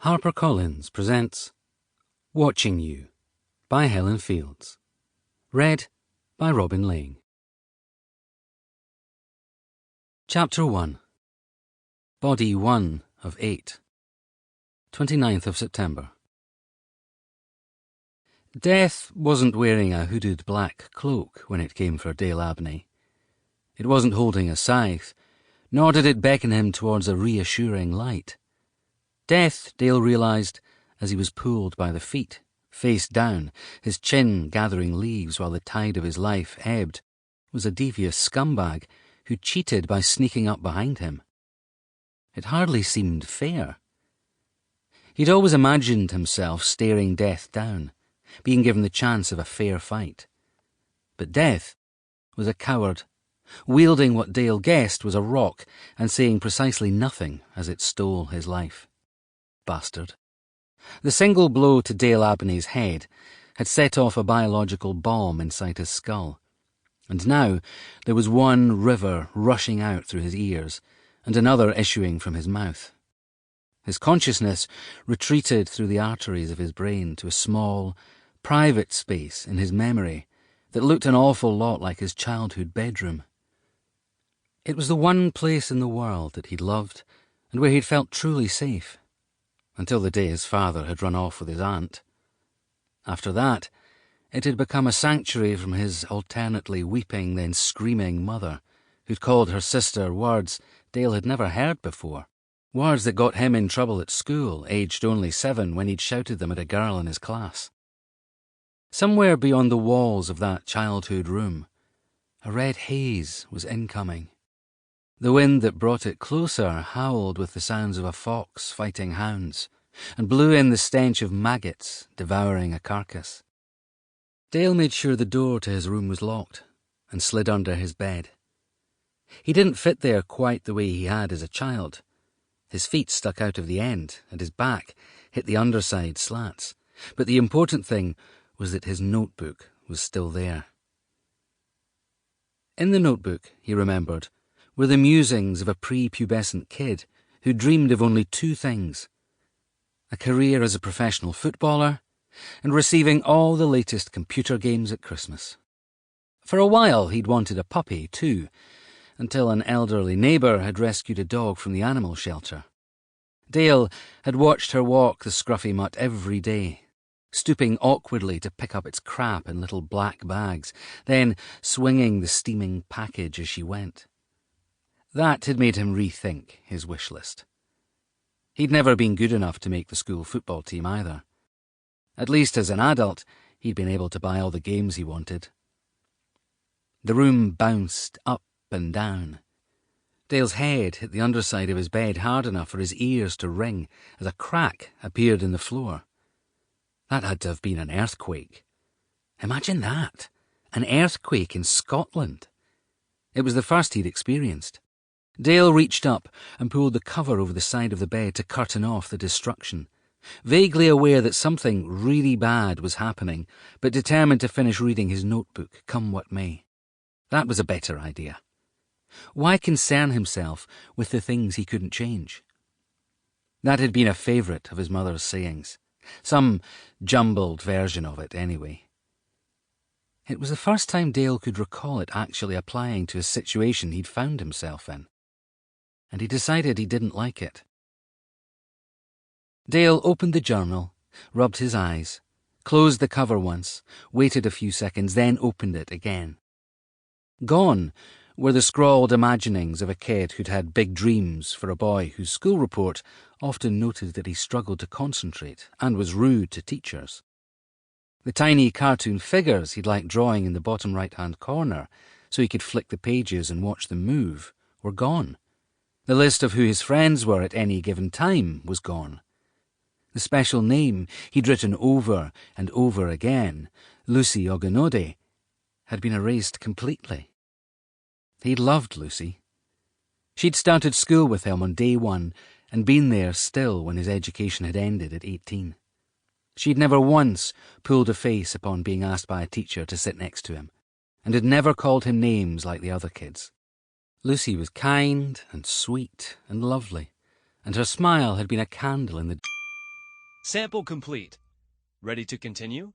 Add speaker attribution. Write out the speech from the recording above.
Speaker 1: HarperCollins presents Watching You by Helen Fields. Read by Robin Laing. Chapter 1. Body 1 of 8. 29th of September. Death wasn't wearing a hooded black cloak when it came for Dale Abney. It wasn't holding a scythe, nor did it beckon him towards a reassuring light. Death, Dale realised, as he was pulled by the feet, face down, his chin gathering leaves while the tide of his life ebbed, was a devious scumbag who cheated by sneaking up behind him. It hardly seemed fair. He'd always imagined himself staring Death down, being given the chance of a fair fight. But Death was a coward, wielding what Dale guessed was a rock and saying precisely nothing as it stole his life. Bastard. The single blow to Dale Abney's head had set off a biological bomb inside his skull, and now there was one river rushing out through his ears and another issuing from his mouth. His consciousness retreated through the arteries of his brain to a small, private space in his memory that looked an awful lot like his childhood bedroom. It was the one place in the world that he'd loved and where he'd felt truly safe, until the day his father had run off with his aunt. After that, it had become a sanctuary from his alternately weeping then screaming mother, who'd called her sister words Dale had never heard before, words that got him in trouble at school, aged only 7, when he'd shouted them at a girl in his class. Somewhere beyond the walls of that childhood room, a red haze was incoming. The wind that brought it closer howled with the sounds of a fox fighting hounds, and blew in the stench of maggots devouring a carcass. Dale made sure the door to his room was locked, and slid under his bed. He didn't fit there quite the way he had as a child. His feet stuck out of the end, and his back hit the underside slats, but the important thing was that his notebook was still there. In the notebook, he remembered, were the musings of a prepubescent kid who dreamed of only 2 things: a career as a professional footballer and receiving all the latest computer games at Christmas. For a while he'd wanted a puppy too, until an elderly neighbour had rescued a dog from the animal shelter. Dale had watched her walk the scruffy mutt every day, stooping awkwardly to pick up its crap in little black bags, then swinging the steaming package as she went. That had made him rethink his wish list. He'd never been good enough to make the school football team either. At least as an adult, he'd been able to buy all the games he wanted. The room bounced up and down. Dale's head hit the underside of his bed hard enough for his ears to ring as a crack appeared in the floor. That had to have been an earthquake. Imagine that! An earthquake in Scotland. It was the first he'd experienced. Dale reached up and pulled the cover over the side of the bed to curtain off the destruction, vaguely aware that something really bad was happening, but determined to finish reading his notebook, come what may. That was a better idea. Why concern himself with the things he couldn't change? That had been a favourite of his mother's sayings, some jumbled version of it anyway. It was the first time Dale could recall it actually applying to a situation he'd found himself in, and he decided he didn't like it. Dale opened the journal, rubbed his eyes, closed the cover once, waited a few seconds, then opened it again. Gone were the scrawled imaginings of a kid who'd had big dreams for a boy whose school report often noted that he struggled to concentrate and was rude to teachers. The tiny cartoon figures he'd liked drawing in the bottom right-hand corner so he could flick the pages and watch them move were gone. The list of who his friends were at any given time was gone. The special name he'd written over and over again, Lucy Ogunode, had been erased completely. He'd loved Lucy. She'd started school with him on day 1 and been there still when his education had ended at 18. She'd never once pulled a face upon being asked by a teacher to sit next to him, and had never called him names like the other kids. Lucy was kind and sweet and lovely, and her smile had been a candle in the
Speaker 2: Sample complete. Ready to continue?